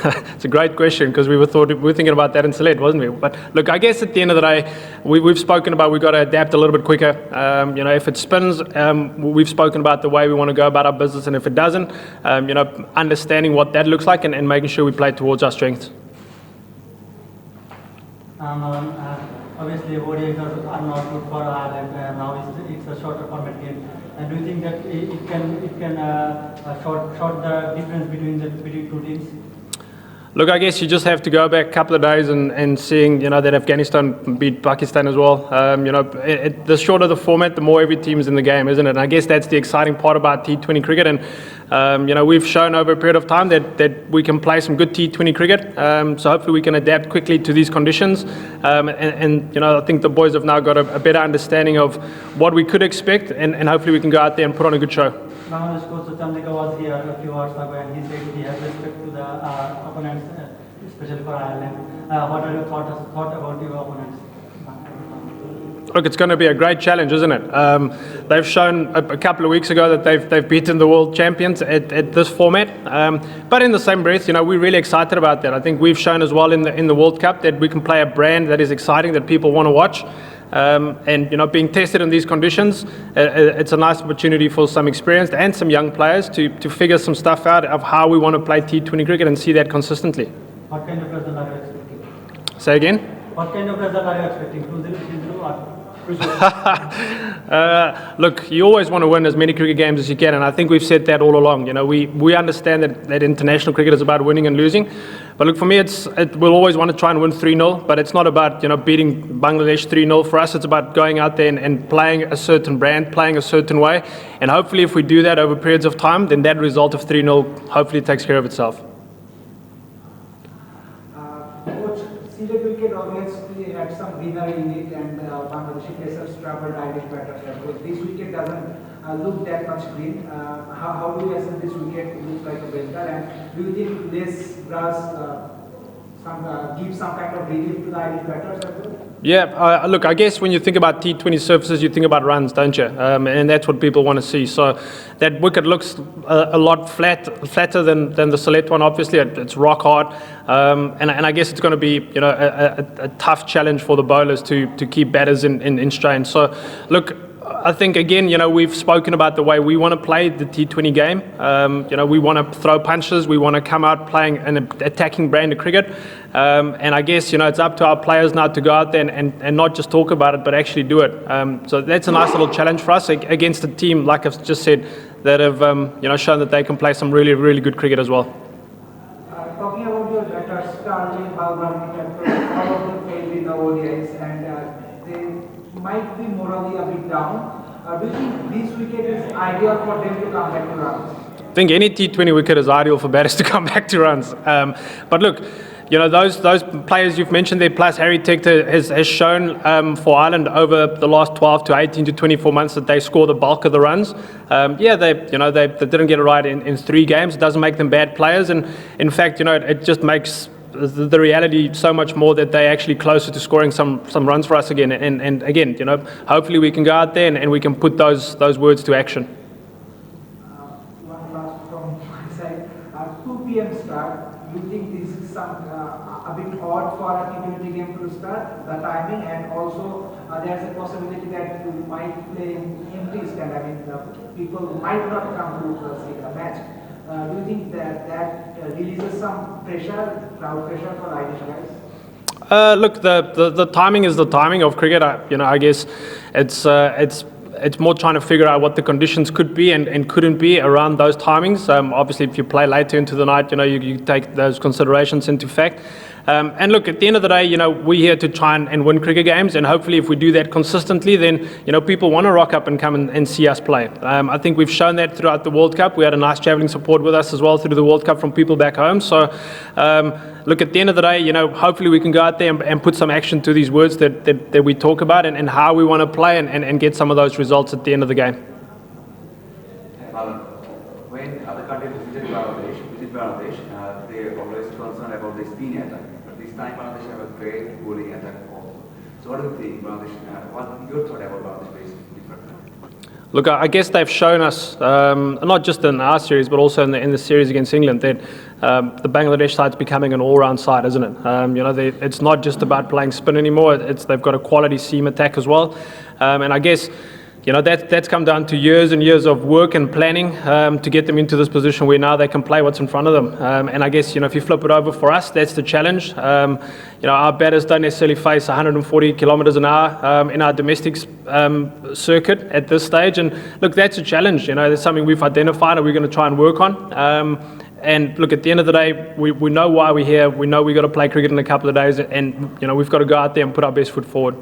It's a great question because we were thinking about that in Sylhet, wasn't we? But look, I guess at the end of the day, we've spoken about we've got to adapt a little bit quicker. If it spins, we've spoken about the way we want to go about our business, and if it doesn't, understanding what that looks like and making sure we play towards our strengths. Obviously, ODIs are not good for Ireland. Now it's a shorter format game. And do you think that it can short the difference between two teams? Look, I guess you just have to go back a couple of days and seeing, that Afghanistan beat Pakistan as well. The shorter the format, the more every team is in the game, isn't it? And I guess that's the exciting part about T20 cricket. And, we've shown over a period of time that we can play some good T20 cricket. So hopefully we can adapt quickly to these conditions. I think the boys have now got a better understanding of what we could expect, and hopefully we can go out there and put on a good show. Bangladesh coach Chandika was here a few hours ago, and he said he has respect to the opponents, especially for Ireland. What are your thoughts about your opponents? Look, it's going to be a great challenge, isn't it? They've shown a couple of weeks ago that they've beaten the world champions at this format. But in the same breath, we're really excited about that. I think we've shown as well in the World Cup that we can play a brand that is exciting, that people want to watch. Being tested in these conditions, it's a nice opportunity for some experienced and some young players to figure some stuff out of how we want to play T20 cricket and see that consistently. What kind of result are you expecting? Say again? What kind of result are you expecting? 2-0, 3-0 or? Look, you always want to win as many cricket games as you can, and I think we've said that all along. We understand that international cricket is about winning and losing, but look, for me, we'll always want to try and win 3-0, but it's not about beating Bangladesh 3-0. For us, it's about going out there and playing a certain brand, playing a certain way, and hopefully if we do that over periods of time, then that result of 3-0 hopefully takes care of itself. Coach, Sylhet wicket obviously had some greenery in it, and Bangladeshi pacers traveled Irish batters. This wicket doesn't look that much green. How do you assess this wicket? It looks like a belter, and do you think less grass give some kind of relief to the Irish batters as well? Yeah, look, I guess when you think about T20 surfaces, you think about runs, don't you? And that's what people want to see. So that wicket looks a lot flatter than the Sylhet one. Obviously, it's rock hard, and I guess it's going to be a tough challenge for the bowlers to keep batters in strain. So look, I think, again, we've spoken about the way we want to play the T20 game. We want to throw punches. We want to come out playing an attacking brand of cricket. And I guess, it's up to our players now to go out there and not just talk about it, but actually do it. So that's a nice little challenge for us against a team, like I've just said, that have, shown that they can play some really, really good cricket as well. Talking about your batters, Starling, Balram, all of them failed in the ODIs, and they might be morally a bit down. Do you think this wicket is ideal for them to come back to runs? I think any T20 wicket is ideal for batters to come back to runs. But look, those players you've mentioned there, plus Harry Tector has shown for Ireland over the last 12 to 18 to 24 months that they score the bulk of the runs. They didn't get it right in 3 games. It doesn't make them bad players, and in fact, it just makes the reality so much more that they're actually closer to scoring some runs for us again. And again, hopefully we can go out there and we can put those words to action. One last from my side. 2 p.m. start. Do you think this is a bit odd for a T20 game to start, the timing, and also there's a possibility that you might play in empty stand. I mean, people might not come to see the match. Do you think that releases some pressure, crowd pressure for Irish guys? Look, the timing is the timing of cricket. I guess it's more trying to figure out what the conditions could be and couldn't be around those timings. Obviously, if you play later into the night, you take those considerations into fact. And look, at the end of the day, we're here to try and win cricket games, and hopefully if we do that consistently, then, people want to rock up and come and see us play. I think we've shown that throughout the World Cup. We had a nice travelling support with us as well through the World Cup from people back home. So, look, at the end of the day, hopefully we can go out there and put some action to these words that we talk about and how we want to play and get some of those results at the end of the game. When other countries visit Bangladesh, they always concerned about the spin attack. But this time Bangladesh have a great bowling attack also. So what do you think, Bangladesh? What your thought about Bangladesh is different? Look, I guess they've shown us, not just in our series, but also in the series against England, that the Bangladesh side's becoming an all-round side, isn't it? It's not just about playing spin anymore. They've got a quality seam attack as well. And I guess, that's come down to years and years of work and planning to get them into this position where now they can play what's in front of them. And I guess, if you flip it over for us, that's the challenge. Our batters don't necessarily face 140 kilometers an hour in our domestic circuit at this stage. And look, that's a challenge. That's something we've identified and we're going to try and work on. And look, at the end of the day, we know why we're here. We know we've got to play cricket in a couple of days, and we've got to go out there and put our best foot forward.